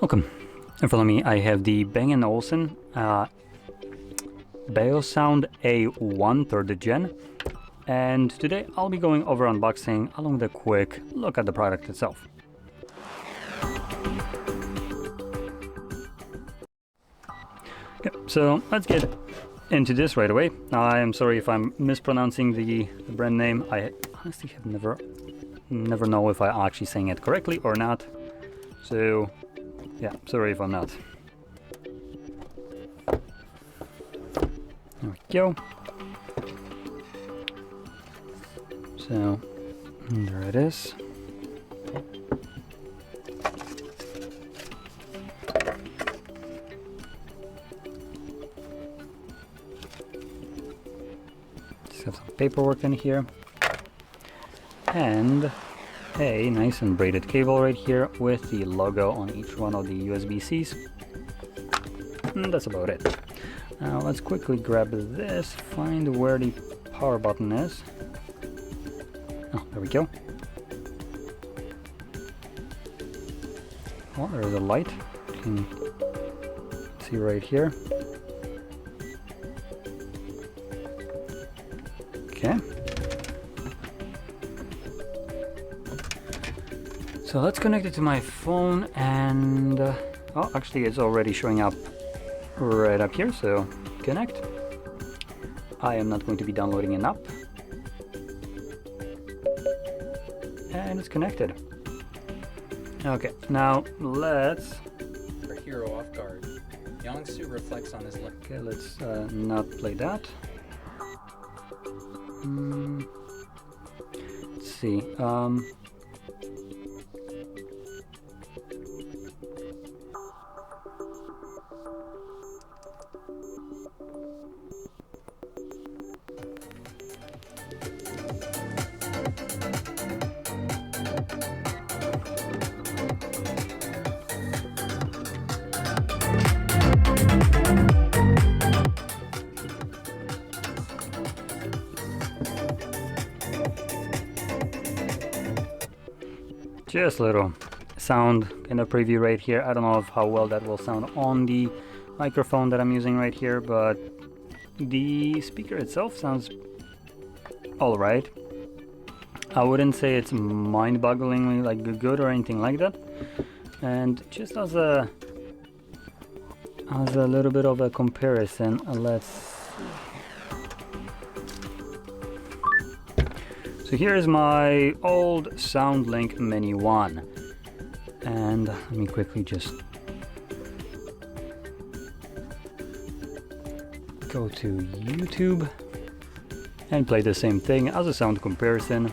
Welcome. In front of me I have the Bang & Olufsen Beosound A1 3rd gen, and today I'll be going over unboxing along with a quick look at the product itself. Yep, so let's get into this right away. I am sorry if I'm mispronouncing the brand name. I honestly have never know if I'm actually saying it correctly or not. So yeah, sorry if I'm not. There we go. So there it is. Just have some paperwork in here. And a nice and braided cable right here with the logo on each one of the USB-Cs. And that's about it. Now let's quickly grab this, find where the power button is. Oh, there we go. Oh, there is a light. You can see right here. Okay. So let's connect it to my phone and oh, actually it's already showing up right up here, so connect. I am not going to be downloading an app. And it's connected. Okay, now let's... Our hero off guard. Yangsu reflects on his life. Okay, let's not play that. Let's see. Just a little sound kind of preview right here. I don't know how well that will sound on the microphone that I'm using right here, but the speaker itself sounds alright. I wouldn't say it's mind-bogglingly like good or anything like that. And just as a little bit of a comparison, let's... So here is my old SoundLink Mini 1, and let me quickly just go to YouTube and play the same thing as a sound comparison.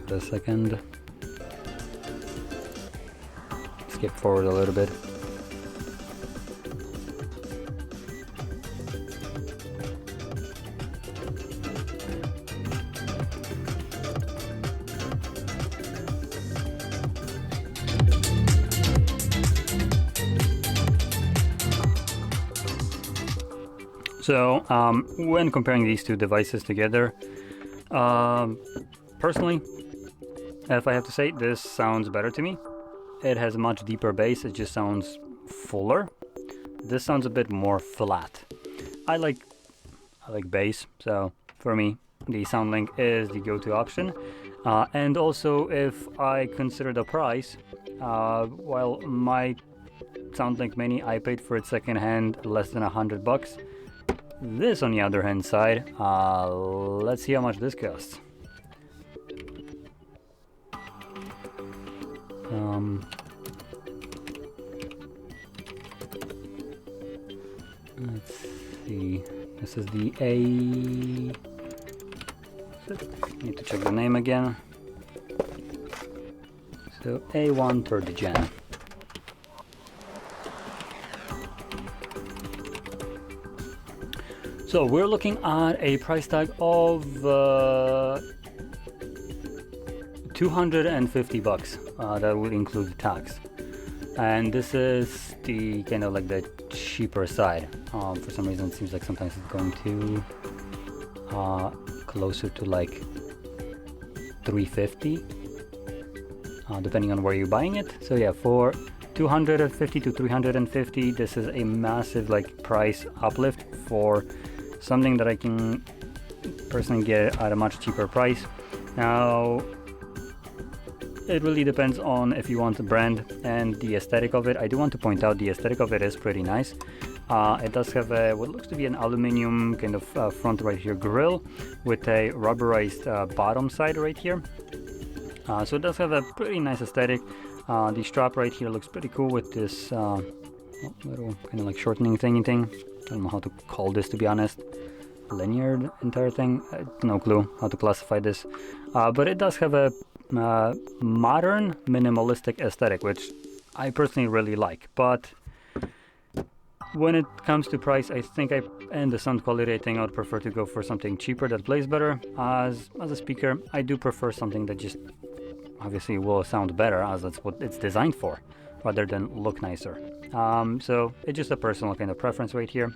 A second. Skip forward a little bit. So when comparing these two devices together, personally, if I have to say, this sounds better to me. It has a much deeper bass, it just sounds fuller. This sounds a bit more flat. I like bass, so for me the SoundLink is the go-to option. And also, if I consider the price, while my SoundLink Mini, I paid for it secondhand less than $100. This, on the other hand side, let's see how much this costs. Let's see, this is the need to check the name again. So A1 3rd gen. So we're looking at a price tag of $250. That would include tax. and this is the kind of like the cheaper side. For some reason it seems like sometimes it's going to closer to like 350, depending on where you're buying it. So yeah, for 250 to 350, this is a massive like price uplift for something that I can personally get at a much cheaper price. Now it really depends on if you want the brand and the aesthetic of it. I do want to point out the aesthetic of it is pretty nice. It does have a, what looks to be an aluminum kind of front right here grill with a rubberized bottom side right here. So it does have a pretty nice aesthetic. The strap right here looks pretty cool with this little kind of like shortening thingy thing. I don't know how to call this, to be honest. Linear entire thing. No clue how to classify this. But it does have a modern minimalistic aesthetic, which I personally really like. But when it comes to price, I think and the sound quality, I think I would prefer to go for something cheaper that plays better. As a speaker, I do prefer something that just obviously will sound better, as that's what it's designed for, rather than look nicer. So it's just a personal kind of preference right here.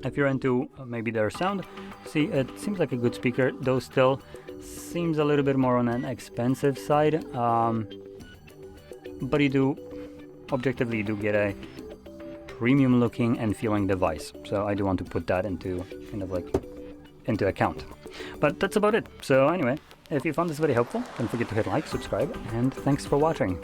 If you're into maybe their sound, see, it seems like a good speaker, though still seems a little bit more on an expensive side. But objectively you do get a premium looking and feeling device. So I do want to put that into account. But that's about it. So anyway, if you found this very helpful, don't forget to hit like, subscribe, and thanks for watching.